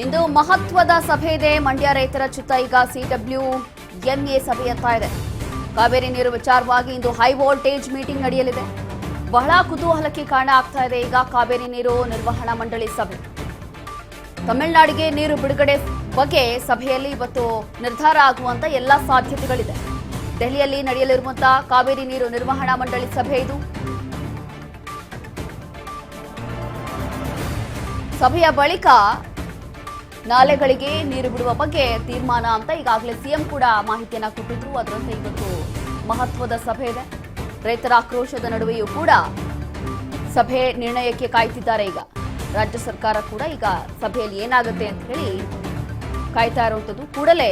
ಇಂದು ಮಹತ್ವದ ಸಭೆ ಇದೆ. ಮಂಡ್ಯ ರೈತರ ಚಿತ್ತ ಈಗ CWMA ಸಭೆಯತ್ತ ಇದೆ. ಕಾವೇರಿ ನೀರು ವಿಚಾರವಾಗಿ ಇಂದು ಹೈ ವೋಲ್ಟೇಜ್ ಮೀಟಿಂಗ್ ನಡೆಯಲಿದೆ. ಬಹಳ ಕುತೂಹಲಕ್ಕೆ ಕಾರಣ ಆಗ್ತಾ ಇದೆ ಈಗ ಕಾವೇರಿ ನೀರು ನಿರ್ವಹಣಾ ಮಂಡಳಿ ಸಭೆ. ತಮಿಳುನಾಡಿಗೆ ನೀರು ಬಿಡುಗಡೆ ಬಗ್ಗೆ ಸಭೆಯಲ್ಲಿ ಇವತ್ತು ನಿರ್ಧಾರ ಆಗುವಂತ ಎಲ್ಲಾ ಸಾಧ್ಯತೆಗಳಿದೆ. ದೆಹಲಿಯಲ್ಲಿ ನಡೆಯಲಿರುವಂತಹ ಕಾವೇರಿ ನೀರು ನಿರ್ವಹಣಾ ಮಂಡಳಿ ಸಭೆ ಇದು. ಸಭೆಯ ಬಳಿಕ ನಾಲೆಗಳಿಗೆ ನೀರು ಬಿಡುವ ಬಗ್ಗೆ ತೀರ್ಮಾನ ಅಂತ ಈಗಾಗಲೇ ಸಿಎಂ ಕೂಡ ಮಾಹಿತಿಯನ್ನ ಕೊಟ್ಟಿದ್ರು. ಅದರಂತೆ ಇವತ್ತು ಮಹತ್ವದ ಸಭೆ ಇದೆ. ರೈತರ ಆಕ್ರೋಶದ ನಡುವೆಯೂ ಕೂಡ ಸಭೆ ನಿರ್ಣಯಕ್ಕೆ ಕಾಯ್ತಿದ್ದಾರೆ. ಈಗ ರಾಜ್ಯ ಸರ್ಕಾರ ಕೂಡ ಈಗ ಸಭೆಯಲ್ಲಿ ಏನಾಗುತ್ತೆ ಅಂತ ಹೇಳಿ ಕಾಯ್ತಾ ಇರುವಂಥದ್ದು. ಕೂಡಲೇ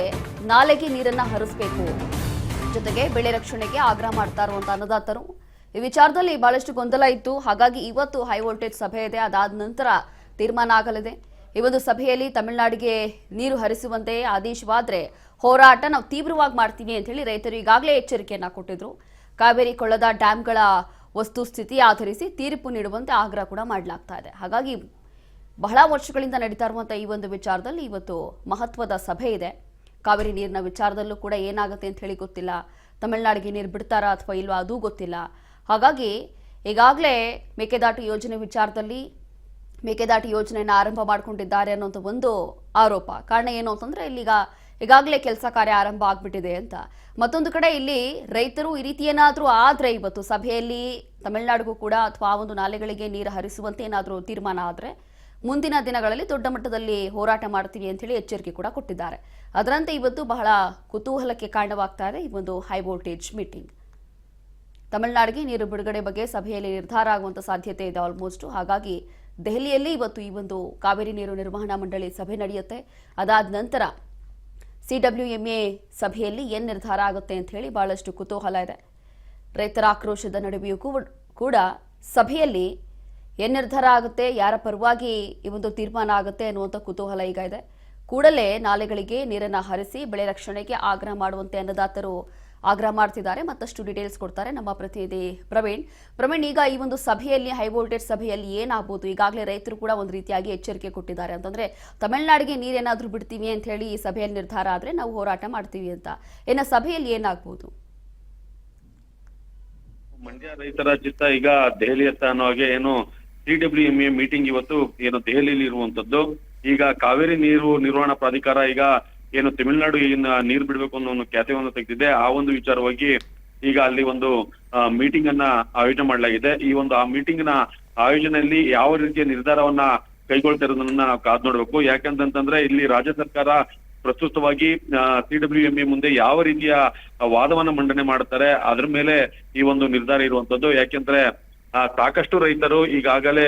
ನಾಲೆಗೆ ನೀರನ್ನ ಹರಿಸಬೇಕು, ಜೊತೆಗೆ ಬೆಳೆ ರಕ್ಷಣೆಗೆ ಆಗ್ರಹ ಮಾಡ್ತಾ ಇರುವಂತಹ ಅನ್ನದಾತರು. ಈ ವಿಚಾರದಲ್ಲಿ ಬಹಳಷ್ಟು ಗೊಂದಲ ಇತ್ತು. ಹಾಗಾಗಿ ಇವತ್ತು ಹೈ ವೋಲ್ಟೇಜ್ ಸಭೆ ಇದೆ. ಅದಾದ ನಂತರ ತೀರ್ಮಾನ ಆಗಲಿದೆ. ಈ ಒಂದು ಸಭೆಯಲ್ಲಿ ತಮಿಳುನಾಡಿಗೆ ನೀರು ಹರಿಸುವಂತೆ ಆದೇಶವಾದರೆ ಹೋರಾಟ ನಾವು ತೀವ್ರವಾಗಿ ಮಾಡ್ತೀವಿ ಅಂತ ಹೇಳಿ ರೈತರು ಈಗಾಗಲೇ ಎಚ್ಚರಿಕೆಯನ್ನ ಕೊಟ್ಟಿದ್ರು. ಕಾವೇರಿ ಕೊಳ್ಳದ ಡ್ಯಾಂಗಳ ವಸ್ತುಸ್ಥಿತಿ ಆಧರಿಸಿ ತೀರ್ಪು ನೀಡುವಂತೆ ಆಗ್ರಹ ಕೂಡ ಮಾಡಲಾಗ್ತಾ ಇದೆ. ಹಾಗಾಗಿ ಬಹಳ ವರ್ಷಗಳಿಂದ ನಡೀತಾ ಇರುವಂತಹ ಈ ಒಂದು ವಿಚಾರದಲ್ಲಿ ಇವತ್ತು ಮಹತ್ವದ ಸಭೆ ಇದೆ. ಕಾವೇರಿ ನೀರಿನ ವಿಚಾರದಲ್ಲೂ ಕೂಡ ಏನಾಗುತ್ತೆ ಅಂತ ಹೇಳಿ ಗೊತ್ತಿಲ್ಲ. ತಮಿಳುನಾಡಿಗೆ ನೀರು ಬಿಡ್ತಾರಾ ಅಥವಾ ಇಲ್ವಾ ಅದೂ ಗೊತ್ತಿಲ್ಲ. ಹಾಗಾಗಿ ಈಗಾಗಲೇ ಮೇಕೆದಾಟು ಯೋಜನೆ ವಿಚಾರದಲ್ಲಿ ಮೇಕೆದಾಟು ಯೋಜನೆಯನ್ನು ಆರಂಭ ಮಾಡಿಕೊಂಡಿದ್ದಾರೆ ಅನ್ನೋಂಥ ಒಂದು ಆರೋಪ. ಕಾರಣ ಏನು ಅಂತಂದ್ರೆ ಈಗಾಗಲೇ ಕೆಲಸ ಕಾರ್ಯ ಆರಂಭ ಆಗ್ಬಿಟ್ಟಿದೆ ಅಂತ. ಮತ್ತೊಂದು ಕಡೆ ಇಲ್ಲಿ ರೈತರು ಈ ರೀತಿ ಏನಾದರೂ ಆದ್ರೆ ಇವತ್ತು ಸಭೆಯಲ್ಲಿ ತಮಿಳುನಾಡಿಗೂ ಕೂಡ ಅಥವಾ ಆ ಒಂದು ನಾಲೆಗಳಿಗೆ ನೀರು ಹರಿಸುವಂತೆ ಏನಾದರೂ ತೀರ್ಮಾನ ಆದರೆ ಮುಂದಿನ ದಿನಗಳಲ್ಲಿ ದೊಡ್ಡ ಮಟ್ಟದಲ್ಲಿ ಹೋರಾಟ ಮಾಡ್ತೀವಿ ಅಂತ ಹೇಳಿ ಎಚ್ಚರಿಕೆ ಕೂಡ ಕೊಟ್ಟಿದ್ದಾರೆ. ಅದರಂತೆ ಇವತ್ತು ಬಹಳ ಕುತೂಹಲಕ್ಕೆ ಕಾರಣವಾಗ್ತಾ ಇದೆ ಈ ಒಂದು ಹೈ ವೋಲ್ಟೇಜ್ ಮೀಟಿಂಗ್. ತಮಿಳುನಾಡಿಗೆ ನೀರು ಬಿಡುಗಡೆ ಬಗ್ಗೆ ಸಭೆಯಲ್ಲಿ ನಿರ್ಧಾರ ಆಗುವಂತ ಸಾಧ್ಯತೆ ಇದೆ ಆಲ್ಮೋಸ್ಟ್. ಹಾಗಾಗಿ ದೆಹಲಿಯಲ್ಲಿ ಇವತ್ತು ಈ ಒಂದು ಕಾವೇರಿ ನೀರು ನಿರ್ವಹಣಾ ಮಂಡಳಿ ಸಭೆ ನಡೆಯುತ್ತೆ. ಅದಾದ ನಂತರ CWMA ಸಭೆಯಲ್ಲಿ ಏನ್ ನಿರ್ಧಾರ ಆಗುತ್ತೆ ಅಂತ ಹೇಳಿ ಬಹಳಷ್ಟು ಕುತೂಹಲ ಇದೆ. ರೈತರ ಆಕ್ರೋಶದ ನಡುವೆಯೂ ಕೂಡ ಸಭೆಯಲ್ಲಿ ಏನ್ ನಿರ್ಧಾರ ಆಗುತ್ತೆ, ಯಾರ ಪರವಾಗಿ ಈ ಒಂದು ತೀರ್ಮಾನ ಆಗುತ್ತೆ ಅನ್ನುವಂಥ ಕುತೂಹಲ ಈಗ ಇದೆ. ಕೂಡಲೇ ನಾಲೆಗಳಿಗೆ ನೀರನ್ನ ಹರಿಸಿ ಬೆಳೆ ರಕ್ಷಣೆಗೆ ಆಗ್ರಹ ಮಾಡುವಂತೆ ಅನ್ನದಾತರು ಆಗ್ರಹ ಮಾಡ್ತಿದ್ದಾರೆ. ಮತ್ತಷ್ಟು ಡೀಟೇಲ್ಸ್ ಕೊಡ್ತಾರೆ ನಮ್ಮ ಪ್ರತಿನಿಧಿ ಪ್ರವೀಣ್. ಈಗ ಈ ಒಂದು ಸಭೆಯಲ್ಲಿ ಹೈ ವೋಲ್ಟೇಜ್ ಸಭೆಯಲ್ಲಿ ಏನಾಗಬಹುದು? ಈಗಾಗಲೇ ರೈತರು ಕೂಡ ಒಂದು ರೀತಿಯಾಗಿ ಎಚ್ಚರಿಕೆ ಕೊಟ್ಟಿದ್ದಾರೆ. ಅಂತಂದ್ರೆ ತಮಿಳುನಾಡಿಗೆ ನೀರೇನಾದ್ರೂ ಬಿಡ್ತೀವಿ ಅಂತ ಹೇಳಿ ಈ ಸಭೆಯಲ್ಲಿ ನಿರ್ಧಾರ ಆದ್ರೆ ನಾವು ಹೋರಾಟ ಮಾಡ್ತೀವಿ ಅಂತ. ಇನ್ನು ಸಭೆಯಲ್ಲಿ ಏನಾಗಬಹುದು? ಮಂಡ್ಯ ರೈತರ ಚಿತ್ತ ಈಗ ದೆಹಲಿಯತ್ತ ಅನ್ನೋ ಹಾಗೆ ಏನು CWMA ಮೀಟಿಂಗ್ ಇವತ್ತು ಏನು ದೆಹಲಿಯಲ್ಲಿ ಇರುವಂತದ್ದು. ಈಗ ಕಾವೇರಿ ನೀರು ನಿರ್ವಹಣಾ ಪ್ರಾಧಿಕಾರ ಈಗ ಏನು ತಮಿಳುನಾಡು ನೀರು ಬಿಡಬೇಕು ಅನ್ನೋ ಒಂದು ಖ್ಯಾತಿಯನ್ನು ತೆಗೆದಿದೆ. ಆ ಒಂದು ವಿಚಾರವಾಗಿ ಈಗ ಅಲ್ಲಿ ಒಂದು ಮೀಟಿಂಗ್ ಅನ್ನ ಆಯೋಜನೆ ಮಾಡಲಾಗಿದೆ. ಈ ಒಂದು ಆ ಮೀಟಿಂಗ್ ನ ಆಯೋಜನೆಯಲ್ಲಿ ಯಾವ ರೀತಿಯ ನಿರ್ಧಾರವನ್ನ ಕೈಗೊಳ್ತಾ ಇರೋದನ್ನ ನಾವು ಕಾದ್ ನೋಡ್ಬೇಕು. ಯಾಕಂತಂದ್ರೆ ಇಲ್ಲಿ ರಾಜ್ಯ ಸರ್ಕಾರ ಪ್ರಸ್ತುತವಾಗಿ CWMA ಮುಂದೆ ಯಾವ ರೀತಿಯ ವಾದವನ್ನ ಮಂಡನೆ ಮಾಡ್ತಾರೆ ಅದ್ರ ಮೇಲೆ ಈ ಒಂದು ನಿರ್ಧಾರ ಇರುವಂತದ್ದು. ಯಾಕೆಂದ್ರೆ ಸಾಕಷ್ಟು ರೈತರು ಈಗಾಗಲೇ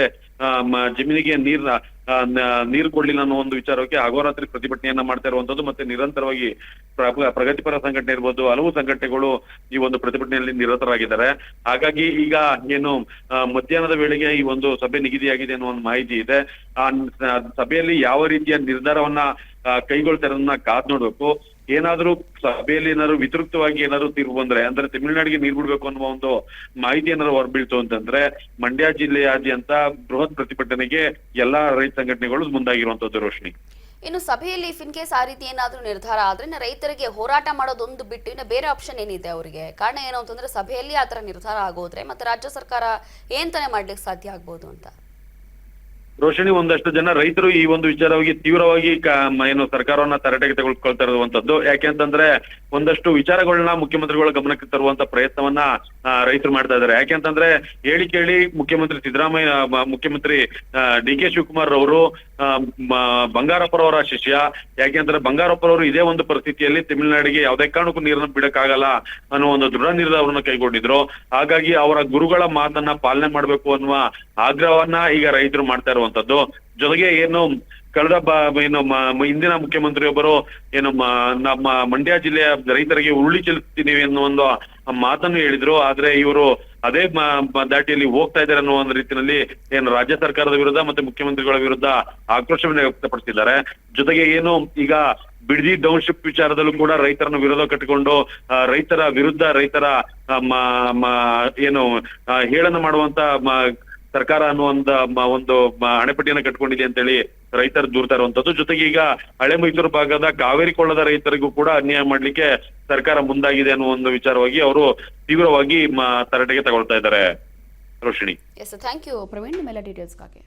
ಜಮೀನಿಗೆ ನೀರು ಕೊಡ್ಲಿಲ್ಲ ಅನ್ನೋ ಒಂದು ವಿಚಾರಕ್ಕೆ ಅಹೋರಾತ್ರಿ ಪ್ರತಿಭಟನೆಯನ್ನ ಮಾಡ್ತಾ ಇರುವಂತದ್ದು. ಮತ್ತೆ ನಿರಂತರವಾಗಿ ಪ್ರಗತಿಪರ ಸಂಘಟನೆ ಇರ್ಬೋದು, ಹಲವು ಸಂಘಟನೆಗಳು ಈ ಒಂದು ಪ್ರತಿಭಟನೆಯಲ್ಲಿ ನಿರತರಾಗಿದ್ದಾರೆ. ಹಾಗಾಗಿ ಈಗ ಏನು ಮಧ್ಯಾಹ್ನದ ವೇಳೆಗೆ ಈ ಒಂದು ಸಭೆ ನಿಗದಿಯಾಗಿದೆ ಅನ್ನೋ ಒಂದು ಮಾಹಿತಿ ಇದೆ. ಆ ಸಭೆಯಲ್ಲಿ ಯಾವ ರೀತಿಯ ನಿರ್ಧಾರವನ್ನ ಕೈಗೊಳ್ತಾ ಇರೋದನ್ನ ಕಾದ್ ನೋಡ್ಬೇಕು. ಏನಾದ್ರೂ ಸಭೆಯಲ್ಲಿ ಏನಾದ್ರು ವಿತೃಪ್ತವಾಗಿ ಏನಾದ್ರು ತೀರ್ಪು ಬಂದ್ರೆ ಅಂದ್ರೆ ತಮಿಳುನಾಡಿಗೆ ನೀರು ಬಿಡ್ಬೇಕು ಅನ್ನುವ ಒಂದು ಮಾಹಿತಿ ಏನಾದ್ರು ಹೊರಬೀಳ್ತು ಅಂತಂದ್ರೆ ಮಂಡ್ಯ ಜಿಲ್ಲೆಯಾದ್ಯಂತ ಬೃಹತ್ ಪ್ರತಿಭಟನೆಗೆ ಎಲ್ಲಾ ರೈತ ಸಂಘಟನೆಗಳು ಮುಂದಾಗಿರುವಂತದ್ದು. ರೋಶ್ನಿ, ಇನ್ನು ಸಭೆಯಲ್ಲಿ ಇಫ್ ಇನ್ ಕೇಸ್ ಆ ರೀತಿ ಏನಾದ್ರೂ ನಿರ್ಧಾರ ಆದ್ರೆ ರೈತರಿಗೆ ಹೋರಾಟ ಮಾಡೋದೊಂದು ಬಿಟ್ಟು ಇನ್ನು ಬೇರೆ ಆಪ್ಷನ್ ಏನಿದೆ ಅವರಿಗೆ? ಕಾರಣ ಏನು ಅಂತಂದ್ರೆ ಸಭೆಯಲ್ಲಿ ಆತರ ನಿರ್ಧಾರ ಆಗೋದ್ರೆ ಮತ್ತೆ ರಾಜ್ಯ ಸರ್ಕಾರ ಏನ್ ತಾನೇ ಮಾಡ್ಲಿಕ್ಕೆ ಸಾಧ್ಯ ಆಗ್ಬೋದು ಅಂತ. ರೋಷಿಣಿ, ಒಂದಷ್ಟು ಜನ ರೈತರು ಈ ಒಂದು ವಿಚಾರವಾಗಿ ತೀವ್ರವಾಗಿ ಏನು ಸರ್ಕಾರವನ್ನ ತರಾಟೆಗೆ ತೆಗೆದುಕೊಳ್ತಾ ಇರುವಂತದ್ದು. ಯಾಕೆಂತಂದ್ರೆ ಒಂದಷ್ಟು ವಿಚಾರಗಳನ್ನ ಮುಖ್ಯಮಂತ್ರಿಗಳ ಗಮನಕ್ಕೆ ತರುವಂತ ಪ್ರಯತ್ನವನ್ನ ರೈತರು ಮಾಡ್ತಾ ಇದ್ದಾರೆ. ಯಾಕೆಂತಂದ್ರೆ ಹೇಳಿ ಕೇಳಿ ಮುಖ್ಯಮಂತ್ರಿ ಸಿದ್ದರಾಮಯ್ಯ, ಮುಖ್ಯಮಂತ್ರಿ DK ಶಿವಕುಮಾರ್ ಅವರು ಬಂಗಾರಪ್ಪರವರ ಶಿಷ್ಯ. ಯಾಕೆಂದ್ರೆ ಬಂಗಾರಪ್ಪರವರು ಇದೇ ಒಂದು ಪರಿಸ್ಥಿತಿಯಲ್ಲಿ ತಮಿಳುನಾಡಿಗೆ ಯಾವುದೇ ಕಾರಣಕ್ಕೂ ನೀರನ್ನು ಬಿಡಕ್ಕಾಗಲ್ಲ ಅನ್ನೋ ಒಂದು ದೃಢ ನಿರ್ಧಾರವನ್ನ ಕೈಗೊಂಡಿದ್ರು. ಹಾಗಾಗಿ ಅವರ ಗುರುಗಳ ಮಾತನ್ನ ಪಾಲನೆ ಮಾಡ್ಬೇಕು ಅನ್ನುವ ಆಗ್ರಹವನ್ನ ಈಗ ರೈತರು ಮಾಡ್ತಾ ಇರುವಂತದ್ದು. ಜೊತೆಗೆ ಏನು ಕಳೆದ ಹಿಂದಿನ ಮುಖ್ಯಮಂತ್ರಿಯೊಬ್ಬರು ಏನು ನಮ್ಮ ಮಂಡ್ಯ ಜಿಲ್ಲೆಯ ರೈತರಿಗೆ ಉರುಳಿ ಚೆಲ್ತೀನಿ ಅನ್ನೋ ಒಂದು ಮಾತನ್ನು ಹೇಳಿದ್ರು. ಆದ್ರೆ ಇವರು ಅದೇ ದಾಟಿಯಲ್ಲಿ ಹೋಗ್ತಾ ಇದ್ದಾರೆ ಅನ್ನೋ ಒಂದು ರೀತಿಯಲ್ಲಿ ಏನು ರಾಜ್ಯ ಸರ್ಕಾರದ ವಿರುದ್ಧ ಮತ್ತೆ ಮುಖ್ಯಮಂತ್ರಿಗಳ ವಿರುದ್ಧ ಆಕ್ರೋಶವನ್ನ ವ್ಯಕ್ತಪಡಿಸಿದ್ದಾರೆ. ಜೊತೆಗೆ ಏನು ಈಗ ಬಿಡದಿ ಟೌನ್ಶಿಪ್ ವಿಚಾರದಲ್ಲೂ ಕೂಡ ರೈತರನ್ನು ವಿರೋಧ ಕಟ್ಟಿಕೊಂಡು ರೈತರ ವಿರುದ್ಧ ರೈತರ ಏನು ಹೇಳನ ಮಾಡುವಂತ ಸರ್ಕಾರ ಅನ್ನುವಂತ ಒಂದು ಅಣೆಪಟ್ಟಿಯನ್ನ ಕಟ್ಕೊಂಡಿದೆ ಅಂತೇಳಿ ರೈತರು ದೂರ್ತಾ ಇರುವಂತದ್ದು. ಜೊತೆಗೆ ಈಗ ಹಳೆ ಮೈಸೂರು ಭಾಗದ ಕಾವೇರಿ ಕೊಳ್ಳದ ರೈತರಿಗೂ ಕೂಡ ಅನ್ಯಾಯ ಮಾಡ್ಲಿಕ್ಕೆ ಸರ್ಕಾರ ಮುಂದಾಗಿದೆ ಅನ್ನುವ ಒಂದು ವಿಚಾರವಾಗಿ ಅವರು ತೀವ್ರವಾಗಿ ತರಾಟೆಗೆ ತಗೊಳ್ತಾ ಇದ್ದಾರೆ Roshini. S, thank you Praveen, ನಿಮ್ಮೆಲ್ಲ ಡೀಟೇಲ್ಸ್ಗಾಗಿ.